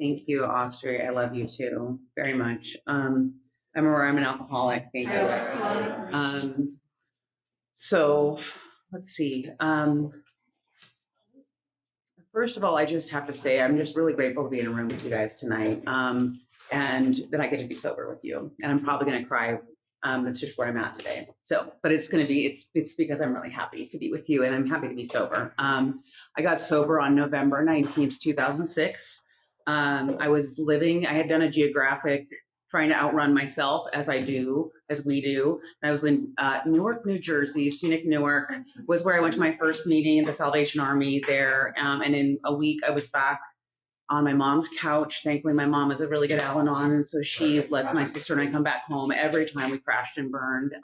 Thank you, Austria. I love you too, very much. I'm Aurora. I'm an alcoholic. Thank you. So let's see. First of all, I just have to say I'm just really grateful to be in a room with you guys tonight, and that I get to be sober with you. And I'm probably going to cry. That's just where I'm at today. So, but it's going to be it's because I'm really happy to be with you, and I'm happy to be sober. I got sober on November 19th, 2006. I had done a geographic trying to outrun myself as we do. And I was in Newark, New Jersey, scenic Newark was where I went to my first meeting in the Salvation Army there. And in a week I was back on my mom's couch. Thankfully, my mom is a really good Al-Anon, and so she let my sister and I come back home every time we crashed and burned.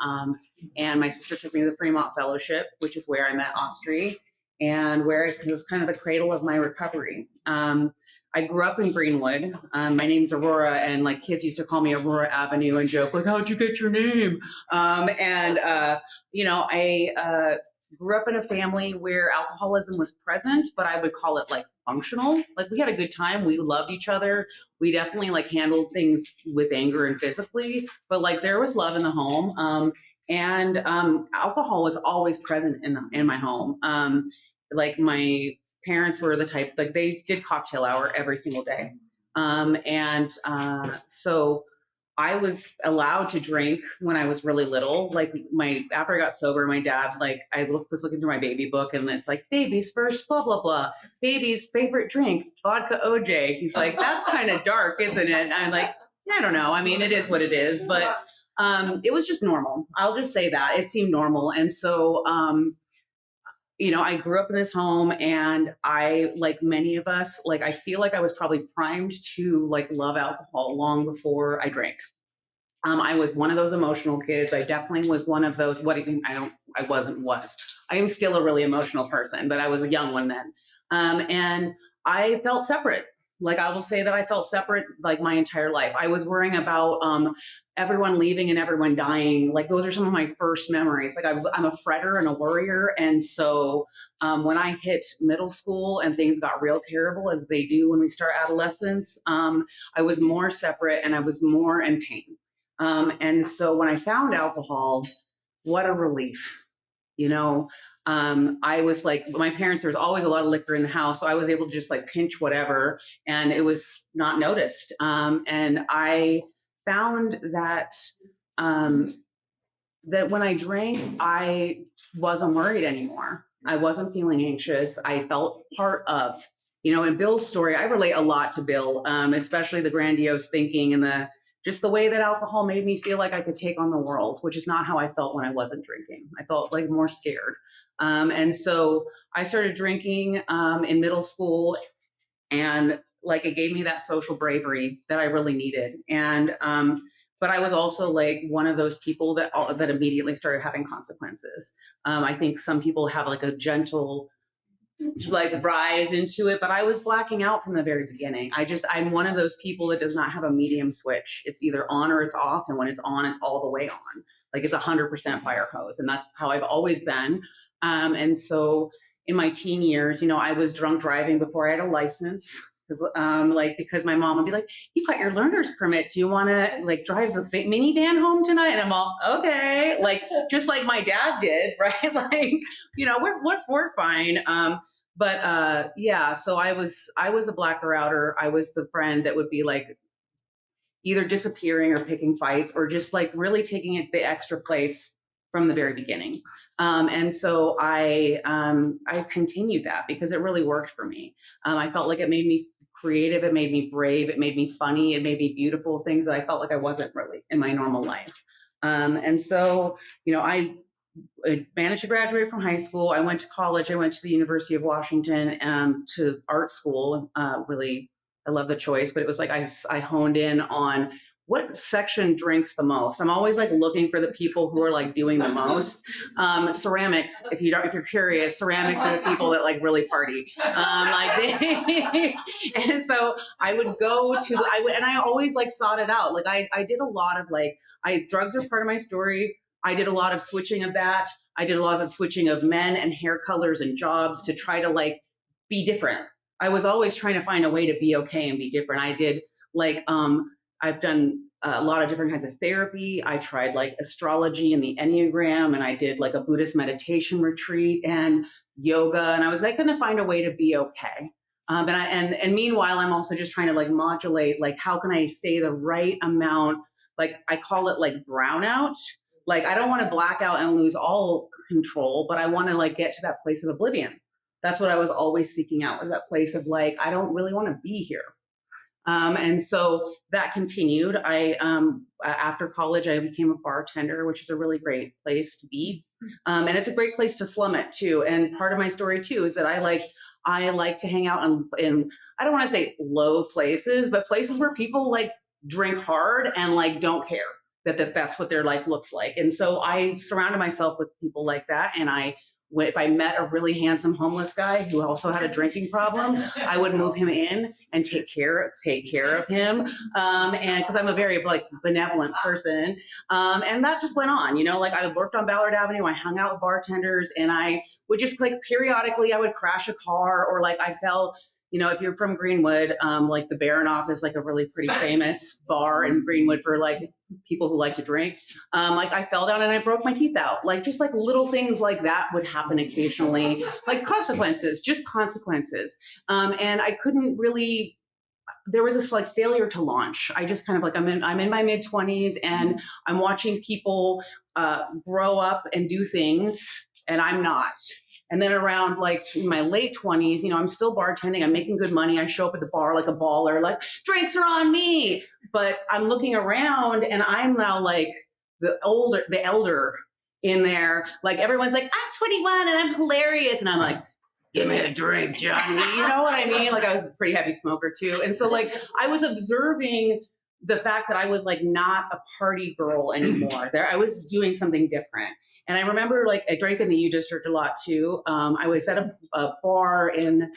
And my sister took me to the Fremont Fellowship, which is where I met Austri, and where it was kind of the cradle of my recovery. I grew up in Greenwood. My name's Aurora, and like kids used to call me Aurora Avenue and joke like, "How'd you get your name?" I grew up in a family where alcoholism was present, but I would call it like functional. Like we had a good time. We loved each other. We definitely like handled things with anger and physically, but like there was love in the home. Alcohol was always present in my home. Like my parents were the type, like they did cocktail hour every single day. So I was allowed to drink when I was really little. Like after I got sober, my dad, like was looking through my baby book, and it's like baby's first, blah, blah, blah. Baby's favorite drink, vodka OJ. He's like, that's kind of dark, isn't it? And I'm like, I don't know. I mean, it is what it is, but it was just normal. I'll just say that it seemed normal. And so, I grew up in this home, and I, like many of us, like I feel like I was probably primed to like love alcohol long before I drank. I was one of those emotional kids. I definitely was one of those. I am still a really emotional person, but I was a young one then. And I felt separate. Like I will say that I felt separate like my entire life. I was worrying about everyone leaving and everyone dying. Like those are some of my first memories. Like I'm a fretter and a worrier. And so when I hit middle school and things got real terrible, as they do when we start adolescence, I was more separate and I was more in pain. And so when I found alcohol, what a relief, I was like, my parents, there was always a lot of liquor in the house. So I was able to just like pinch whatever, and it was not noticed. And I found that, that when I drank, I wasn't worried anymore. I wasn't feeling anxious. I felt part of, in Bill's story, I relate a lot to Bill, especially the grandiose thinking and just the way that alcohol made me feel like I could take on the world, which is not how I felt when I wasn't drinking. I felt like more scared. And so I started drinking in middle school, and like it gave me that social bravery that I really needed. And but I was also like one of those people that immediately started having consequences. I think some people have like a gentle like rise into it, but I was blacking out from the very beginning. I'm one of those people that does not have a medium switch. It's either on or it's off, and when it's on, it's all the way on. Like it's 100% fire hose, and that's how I've always been. And so in my teen years, I was drunk driving before I had a license. Because my mom would be like, "You got your learner's permit. Do you want to like drive the minivan home tonight?" And I'm all, okay, like just like my dad did, right? Like, we're fine. So I was a blacker outer. I was the friend that would be like either disappearing or picking fights or just like really taking it the extra place from the very beginning. And so I continued that because it really worked for me. I felt like it made me creative, it made me brave, it made me funny, it made me beautiful, things that I felt like I wasn't really in my normal life. And so, I managed to graduate from high school. I went to college. I went to the University of Washington to art school. Really, I love the choice, but it was like I honed in on what section drinks the most. I'm always like looking for the people who are like doing the most. Ceramics, if you're curious, ceramics are the people that like really party. And so I would go to, and I always like sought it out. Like I did a lot of drugs are part of my story. I did a lot of switching of that. I did a lot of switching of men and hair colors and jobs to try to like be different. I was always trying to find a way to be okay and be different. I did like, I've done a lot of different kinds of therapy. I tried like astrology and the Enneagram, and I did like a Buddhist meditation retreat and yoga. And I was like, going to find a way to be okay. And meanwhile, I'm also just trying to like modulate, like, how can I stay the right amount? Like, I call it like brownout. Like, I don't want to black out and lose all control, but I want to like get to that place of oblivion. That's what I was always seeking out, was that place of like, I don't really want to be here. And so that continued. After college, I became a bartender, which is a really great place to be. And it's a great place to slum it too. And part of my story too is that I like to hang out in, I don't want to say low places, but places where people like drink hard and like don't care that that's what their life looks like. And so I surrounded myself with people like that. And if I met a really handsome homeless guy who also had a drinking problem, I would move him in and take care of him. And because I'm a very like benevolent person. And that just went on, like I worked on Ballard Avenue. I hung out with bartenders, and I would just like periodically I would crash a car, or like I fell, if you're from Greenwood, like the Baranoff is like a really pretty famous bar in Greenwood for like people who like to drink. Like I fell down and I broke my teeth out. Like just like little things like that would happen occasionally, like just consequences. And I couldn't really, there was this like failure to launch. I just kind of like, I'm in my mid 20s and I'm watching people grow up and do things, and I'm not. And then around like my late 20s, I'm still bartending. I'm making good money. I show up at the bar like a baller, like drinks are on me. But I'm looking around and I'm now like the elder in there. Like everyone's like, I'm 21 and I'm hilarious. And I'm like, give me a drink, Johnny. You know what I mean? Like I was a pretty heavy smoker too. And so like I was observing the fact that I was like not a party girl anymore. I was doing something different. And I remember like I drank in the U District a lot too. I was at a bar in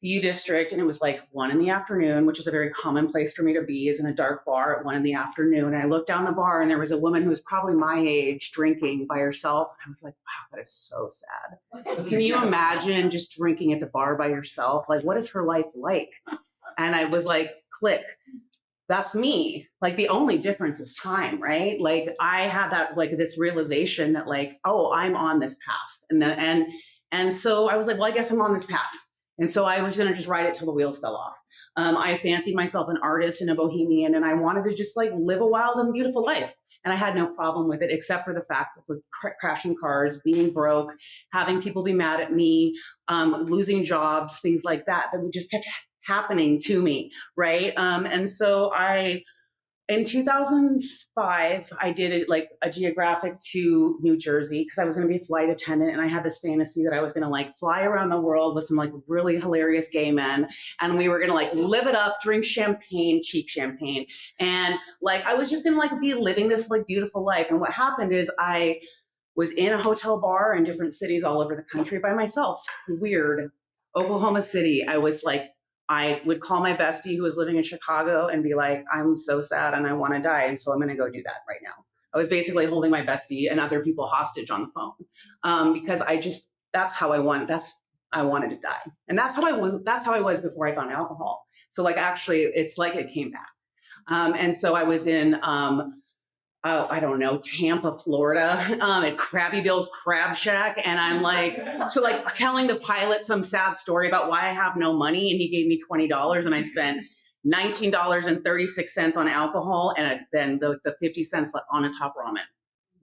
the U District, and it was like 1 p.m, which is a very common place for me to be, is in a dark bar at 1 p.m. And I looked down the bar and there was a woman who was probably my age drinking by herself. I was like, wow, that is so sad. Can you imagine just drinking at the bar by yourself? Like, what is her life like? And I was like, click. That's me. Like the only difference is time, right? Like I had that like this realization that like, oh, I'm on this path. And so I was like, well, I guess I'm on this path. And so I was going to just ride it till the wheels fell off. I fancied myself an artist and a bohemian, and I wanted to just like live a wild and beautiful life. And I had no problem with it, except for the fact that with crashing cars, being broke, having people be mad at me, losing jobs, things like that, that would just kept happening to me, right? And so in 2005, I did it like a geographic to New Jersey because I was going to be a flight attendant, and I had this fantasy that I was going to like fly around the world with some like really hilarious gay men, and we were going to like live it up, drink champagne, cheap champagne, and like I was just going to like be living this like beautiful life. And what happened is I was in a hotel bar in different cities all over the country by myself. Weird. Oklahoma City, I would call my bestie who was living in Chicago and be like, I'm so sad and I want to die. And so I'm going to go do that right now. I was basically holding my bestie and other people hostage on the phone because that's how I wanted to die. And that's how I was before I found alcohol. So like, actually it's like it came back. And so I was in, I don't know, Tampa, Florida, at Krabby Bill's Crab Shack. And I'm like, telling the pilot some sad story about why I have no money. And he gave me $20 and I spent $19.36 on alcohol and then the 50 cents on a top ramen.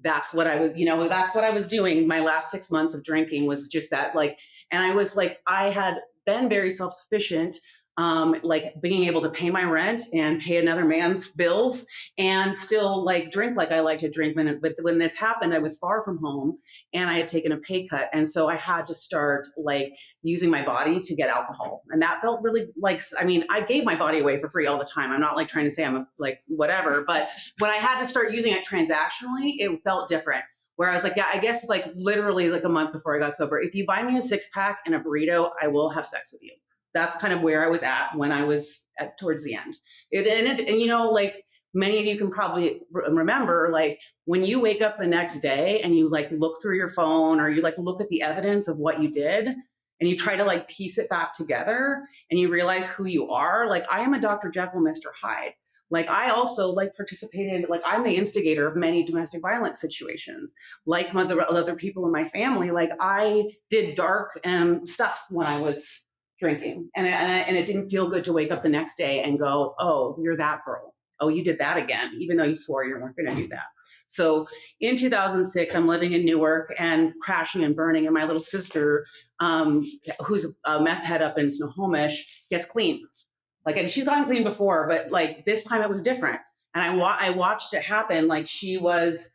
That's what I was doing. My last 6 months of drinking was just that, like, and I was like, I had been very self-sufficient, like being able to pay my rent and pay another man's bills and still like drink like I like to drink. But when this happened, I was far from home and I had taken a pay cut. And so I had to start like using my body to get alcohol. And that felt really like, I mean, I gave my body away for free all the time. I'm not like trying to say I'm like whatever, but when I had to start using it transactionally, it felt different. Where I was like, yeah, I guess like literally like a month before I got sober, if you buy me a 6-pack and a burrito, I will have sex with you. That's kind of where I was at when I was towards the end. And like many of you can probably remember, like when you wake up the next day and you like look through your phone or you like look at the evidence of what you did, and you try to like piece it back together and you realize who you are. Like I am a Dr. Jekyll, Mr. Hyde. Like I also like participated, like I'm the instigator of many domestic violence situations. Like other people in my family, like I did dark stuff when I was drinking, and it didn't feel good to wake up the next day and go, oh, you're that girl. Oh, you did that again, even though you swore you weren't going to do that. So in 2006, I'm living in Newark and crashing and burning, and my little sister, who's a meth head up in Snohomish, gets clean. Like, and she's gotten clean before, but like this time it was different. And I watched it happen. Like she was,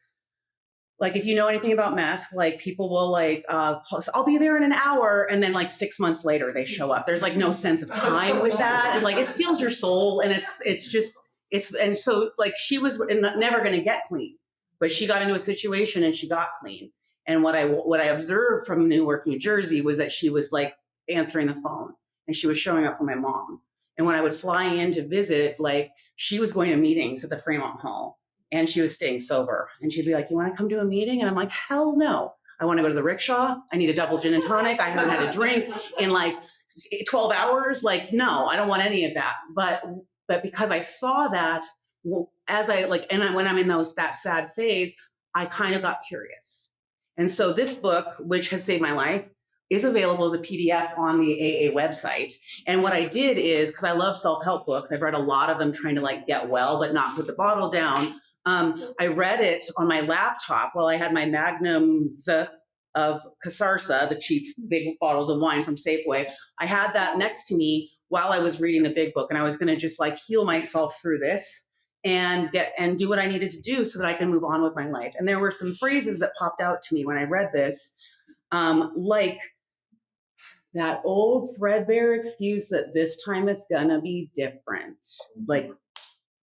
like, if you know anything about meth, like people will like, I'll be there in an hour. And then like 6 months later, they show up. There's like no sense of time with that. And like, it steals your soul. And and so like she was never going to get clean, but she got into a situation and she got clean. And what I observed from Newark, New Jersey was that she was like answering the phone and she was showing up for my mom. And when I would fly in to visit, like she was going to meetings at the Fremont Hall and she was staying sober. And she'd be like, you want to come to a meeting? And I'm like, hell no. I want to go to the rickshaw. I need a double gin and tonic. I haven't had a drink in like 12 hours. Like, no, I don't want any of that. But because I saw that, as I like, and when I'm in that sad phase, I kind of got curious. And so this book, which has saved my life, is available as a PDF on the AA website. And what I did is, because I love self-help books, I've read a lot of them trying to like get well, but not put the bottle down. I read it on my laptop while I had my magnums of Casarsa, the cheap big bottles of wine from Safeway. I had that next to me while I was reading the big book, and I was going to just like heal myself through this and do what I needed to do so that I can move on with my life. And there were some phrases that popped out to me when I read this, like that old threadbare excuse that this time it's gonna be different. Like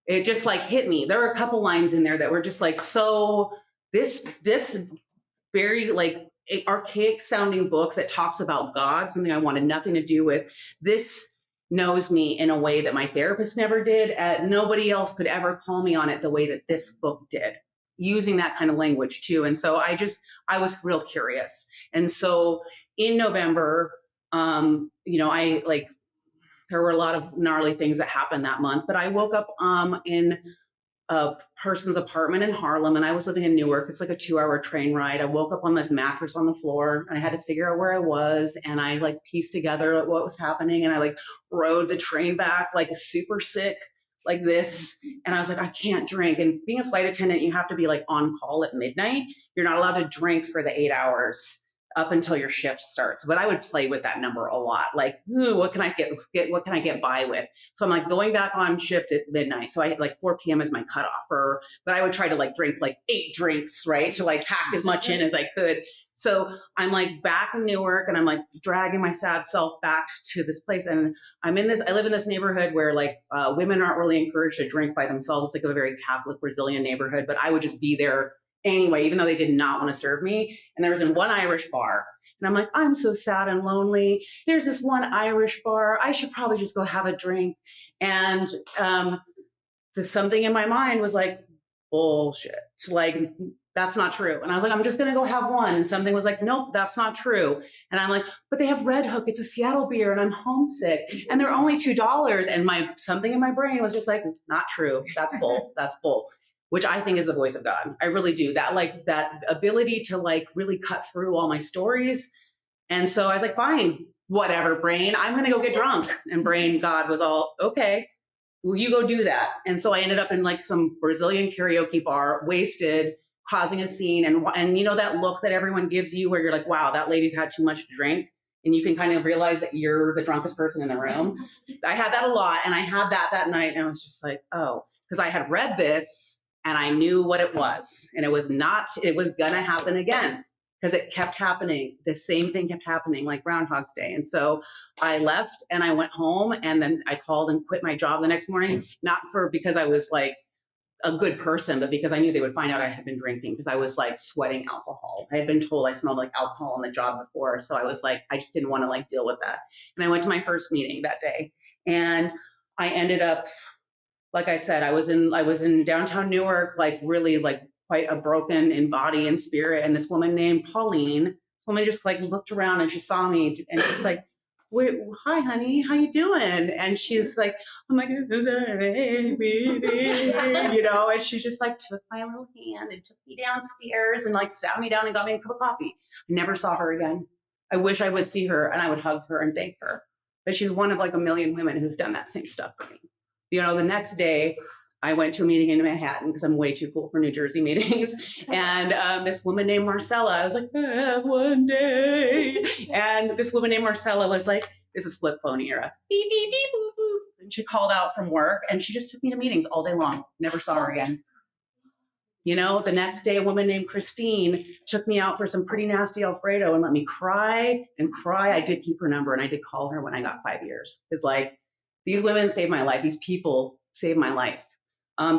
it just like hit me. There were a couple lines in there that were just like, so this very like archaic sounding book that talks about God, something I wanted nothing to do with, this knows me in a way that my therapist never did. Nobody else could ever call me on it the way that this book did, using that kind of language too. And so I was real curious. And so in November, I like, there were a lot of gnarly things that happened that month, but I woke up in a person's apartment in Harlem, and I was living in Newark. It's like a 2-hour train ride. I woke up on this mattress on the floor, and I had to figure out where I was, and I like pieced together what was happening, and I like rode the train back like super sick like this, and I was like, I can't drink. And being a flight attendant, you have to be like on call at midnight. You're not allowed to drink for the 8 hours up until your shift starts. But I would play with that number a lot. Like, ooh, what can I what can I get by with? So I'm like going back on shift at midnight. So I had like 4 p.m. as my cutoff, but I would try to like drink like 8 drinks, right? To like pack as much in as I could. So I'm like back in Newark, and I'm like dragging my sad self back to this place. And I live in this neighborhood where like women aren't really encouraged to drink by themselves. It's like a very Catholic Brazilian neighborhood, but I would just be there anyway, even though they did not want to serve me. And there was in one Irish bar, and I'm like, I'm so sad and lonely. There's this one Irish bar. I should probably just go have a drink. And something in my mind was like, bullshit. Like, that's not true. And I was like, I'm just going to go have one. And something was like, nope, that's not true. And I'm like, but they have Red Hook. It's a Seattle beer, and I'm homesick, and they're only $2. And something in my brain was just like, not true. That's bull. That's bull. Which I think is the voice of God. I really do. That ability to like really cut through all my stories. And so I was like, fine, whatever, brain, I'm going to go get drunk. And brain, God was all, okay, well, you go do that. And so I ended up in like some Brazilian karaoke bar, wasted, causing a scene. And you know, that look that everyone gives you where you're like, wow, that lady's had too much to drink. And you can kind of realize that you're the drunkest person in the room. I had that a lot. And I had that night. And I was just like, oh, because I had read this, and I knew what it was, and it was gonna happen again, because it kept happening. The same thing kept happening, like Groundhog's Day. And so I left and I went home, and then I called and quit my job the next morning, not because I was like a good person, but because I knew they would find out I had been drinking, because I was like sweating alcohol. I had been told I smelled like alcohol on the job before. So I was like, I just didn't want to like deal with that. And I went to my first meeting that day, and I ended up, like I said, I was in downtown Newark, like really like quite a broken in body and spirit. And this woman named Pauline, woman just like looked around and she saw me and she's like, wait, hi, honey, how you doing? And she's like, oh my goodness, you know, and she just like took my little hand and took me downstairs and like sat me down and got me a cup of coffee. I never saw her again. I wish I would see her and I would hug her and thank her. But she's one of like a million women who's done that same stuff for me. You know, the next day I went to a meeting in Manhattan because I'm way too cool for New Jersey meetings. And this woman named Marcella, I was like, one day. And this woman named Marcella was like, this is flip phone era. Beep, beep, beep, boop, boop. And she called out from work and she just took me to meetings all day long. Never saw her again. You know, the next day, a woman named Christine took me out for some pretty nasty Alfredo and let me cry and cry. I did keep her number and I did call her when I got 5 years. Because like, these women saved my life. These people saved my life.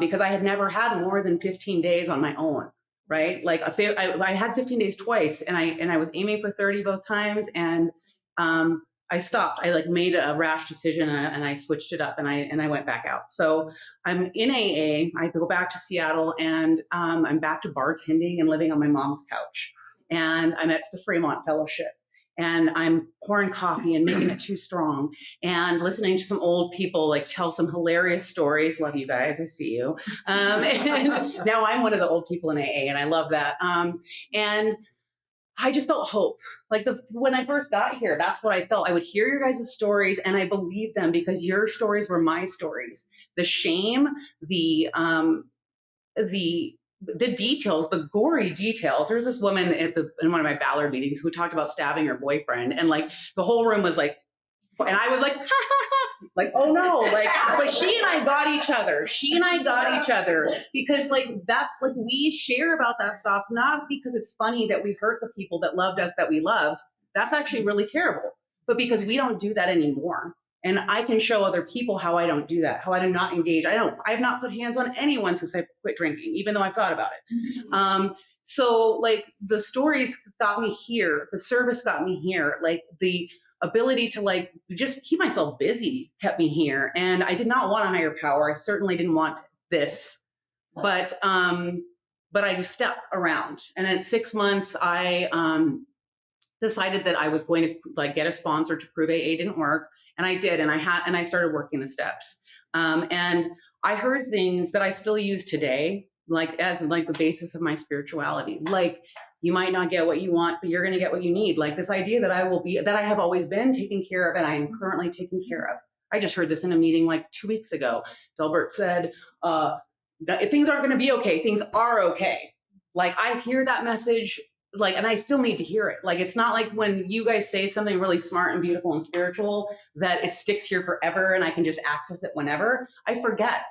Because I had never had more than 15 days on my own, right? Like I had 15 days twice and I was aiming for 30 both times. And I stopped. I like made a rash decision and I switched it up and I went back out. So I'm in AA. I go back to Seattle and I'm back to bartending and living on my mom's couch. And I'm at the Fremont Fellowship. And I'm pouring coffee and making it too strong and listening to some old people like tell some hilarious stories. Love you guys, I see you. And now I'm one of the old people in AA and I love that. And I just felt hope. Like when I first got here, that's what I felt. I would hear your guys' stories and I believed them because your stories were my stories. The shame, the details, the gory details. There was this woman in one of my Ballard meetings who talked about stabbing her boyfriend, and like the whole room was like, and I was like, ha, ha, ha. Like, oh no, like, but she and I got each other. She and I got each other because like that's like we share about that stuff, not because it's funny that we hurt the people that loved us that we loved. That's actually really terrible, but because we don't do that anymore. And I can show other people how I don't do that, how I do not engage. I've not put hands on anyone since I quit drinking, even though I thought about it. So like the stories got me here, the service got me here, like the ability to like just keep myself busy kept me here. And I did not want a higher power. I certainly didn't want this, but I stepped around. And at 6 months, I decided that I was going to like get a sponsor to prove AA didn't work. And I did, and I started working the steps. And I heard things that I still use today, like as like the basis of my spirituality. Like you might not get what you want, but you're going to get what you need. Like this idea that I have always been taken care of, and I am currently taken care of. I just heard this in a meeting like 2 weeks ago. Delbert said, that things aren't going to be okay. Things are okay. Like I hear that message. Like, and I still need to hear it. Like, it's not like when you guys say something really smart and beautiful and spiritual that it sticks here forever and I can just access it whenever. I forget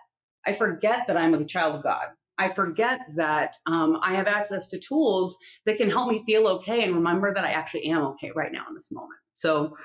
that I'm a child of God. I forget that I have access to tools that can help me feel okay and remember that I actually am okay right now in this moment. So,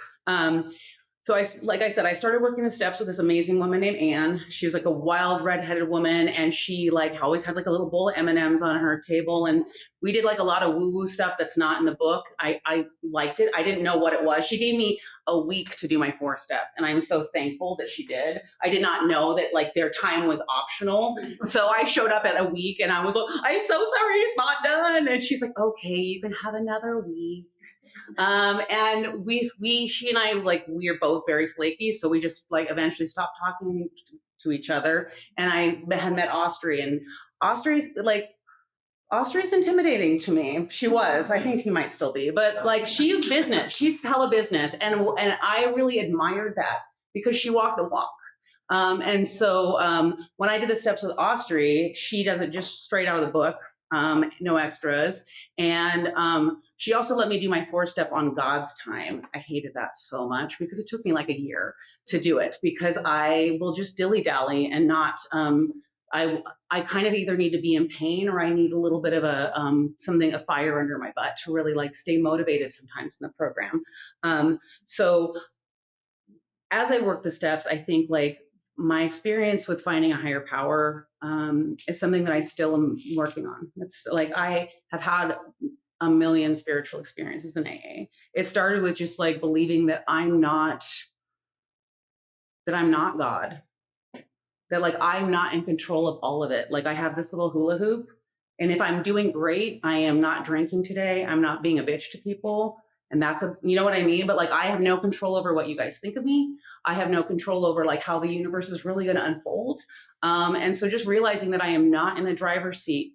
like I said, I started working the steps with this amazing woman named Anne. She was like a wild redheaded woman, and she like always had like a little bowl of M&Ms on her table. And we did like a lot of woo-woo stuff that's not in the book. I liked it. I didn't know what it was. She gave me a week to do my 4-step, and I'm so thankful that she did. I did not know that like their time was optional. So I showed up at a week, and I was like, I'm so sorry, it's not done. And she's like, okay, you can have another week. And she and I, like, we are both very flaky. So we just like eventually stopped talking to each other. And I had met Austri, and Austri's intimidating to me. She was, I think he might still be, but like she's business, she's hella business. And I really admired that because she walked the walk. And so when I did the steps with Austri, she does it just straight out of the book. No extras. And she also let me do my 4-step on God's time. I hated that so much because it took me like a year to do it because I will just dilly-dally and not, I kind of either need to be in pain or I need a little bit of a fire under my butt to really like stay motivated sometimes in the program. So as I work the steps, I think like my experience with finding a higher power is something that I still am working on. It's like I have had a million spiritual experiences in AA. It started with just like believing that I'm not God, that like I'm not in control of all of it. Like I have this little hula hoop And if I'm doing great, I am not drinking today. I'm not being a bitch to people. And that's you know what I mean? But like, I have no control over what you guys think of me. I have no control over like how the universe is really going to unfold. And so just realizing that I am not in the driver's seat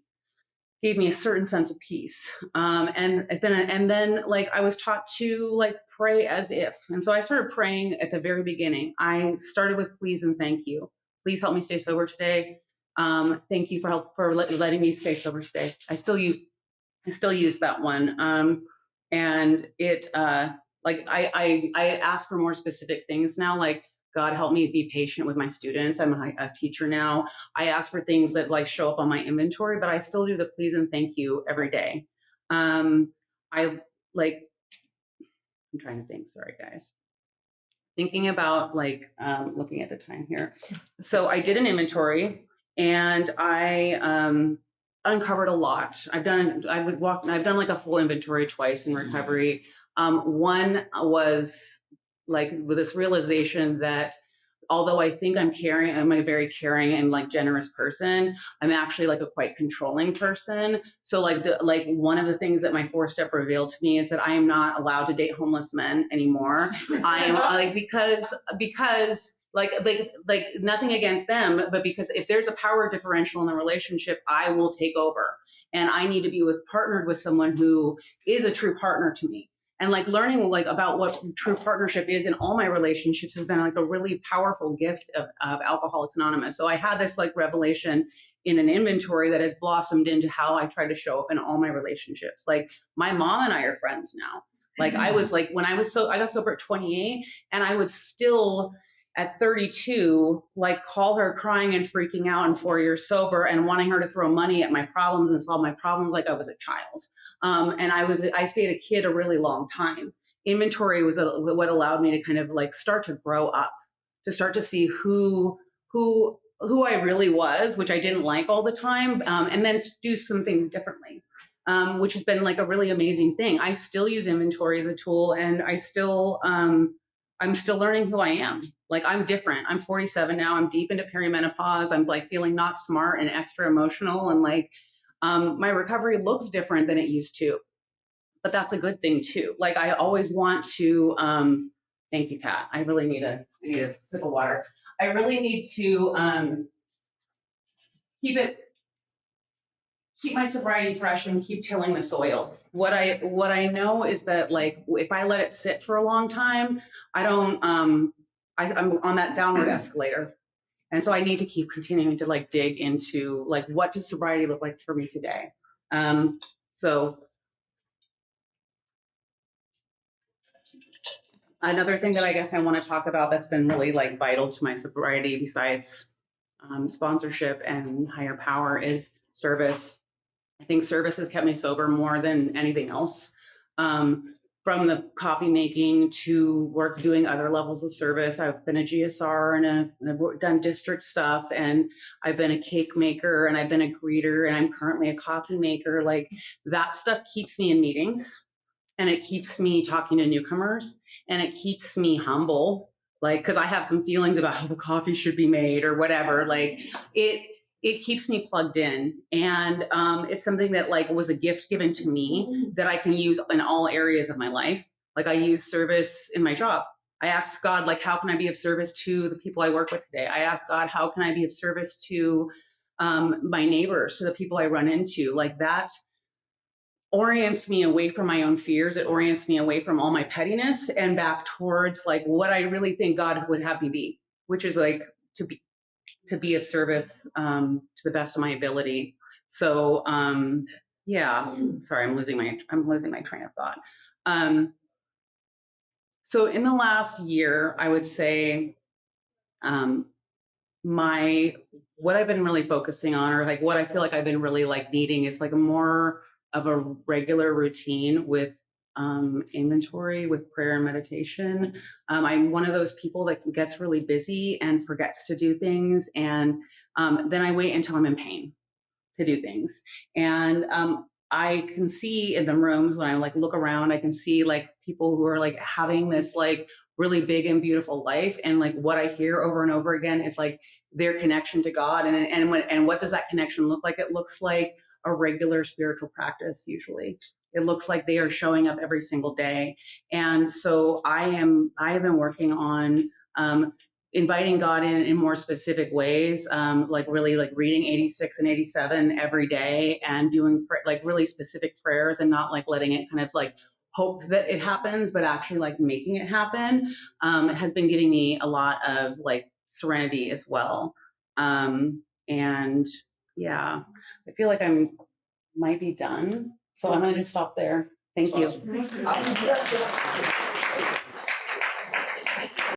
gave me a certain sense of peace. And then like I was taught to like pray as if. And so I started praying at the very beginning. I started with please and thank you. Please help me stay sober today. Thank you for letting me stay sober today. I still use that one. And it like I ask for more specific things now, like God help me be patient with my students. I'm a teacher now. I ask for things that like show up on my inventory, but I still do the please and thank you every day. I like, I'm trying to think, sorry guys. Thinking about like looking at the time here. So I did an inventory and I uncovered a lot. I've done like a full inventory twice in recovery. One was like with this realization that although I think I'm a very caring and like generous person, I'm actually like a quite controlling person. So like one of the things that my 4-step revealed to me is that I am not allowed to date homeless men anymore. I am like because like nothing against them, but because if there's a power differential in the relationship, I will take over. And I need to be partnered with someone who is a true partner to me. And like learning like about what true partnership is in all my relationships has been like a really powerful gift of Alcoholics Anonymous. So I had this like revelation in an inventory that has blossomed into how I try to show up in all my relationships. Like my mom and I are friends now. Like I was like, I got sober at 28 and I would still at 32, like call her crying and freaking out and 4 years sober and wanting her to throw money at my problems and solve my problems like I was a child. And I stayed a kid a really long time. Inventory was what allowed me to kind of like start to grow up, to start to see who I really was, which I didn't like all the time, and then do something differently, which has been like a really amazing thing. I still use inventory as a tool, and I'm still learning who I am. Like I'm different. I'm 47 now. I'm deep into perimenopause. I'm like feeling not smart and extra emotional, and like my recovery looks different than it used to, but that's a good thing too. Like I always want to, thank you, Pat. I really need a sip of water. I really need to keep my sobriety fresh and keep tilling the soil. What I know is that like if I let it sit for a long time, I'm on that downward escalator. And so I need to keep continuing to like dig into like what does sobriety look like for me today. So another thing that I guess I want to talk about that's been really like vital to my sobriety besides sponsorship and higher power is service. I think service has kept me sober more than anything else. From the coffee making to doing other levels of service. I've been a GSR and I've done district stuff, and I've been a cake maker and I've been a greeter, and I'm currently a coffee maker. Like that stuff keeps me in meetings, and it keeps me talking to newcomers, and it keeps me humble. Like, cause I have some feelings about how the coffee should be made or whatever. Like it keeps me plugged in, and it's something that like was a gift given to me that I can use in all areas of my life. Like I use service in my job. I ask God, like, how can I be of service to the people I work with today? I ask God, how can I be of service to my neighbors, to the people I run into? Like that orients me away from my own fears. It orients me away from all my pettiness and back towards like what I really think God would have me be, which is like to be of service to the best of my ability. So yeah, sorry, I'm losing my train of thought. So in the last year, I would say what I've been really focusing on, or like what I feel like I've been really like needing, is like a more of a regular routine with inventory, with prayer and meditation. I'm one of those people that gets really busy and forgets to do things, and then I wait until I'm in pain to do things. And I can see in the rooms when I like look around, I can see like people who are like having this like really big and beautiful life, and like what I hear over and over again is like their connection to God, and what does that connection look like? It looks like a regular spiritual practice usually. It looks like they are showing up every single day. And so I have been working on inviting God in more specific ways, like really like reading 86 and 87 every day and doing like really specific prayers and not like letting it kind of like hope that it happens, but actually like making it happen, has been giving me a lot of like serenity as well. And yeah, I feel like might be done. So I'm going to just stop there. Thank you. Awesome.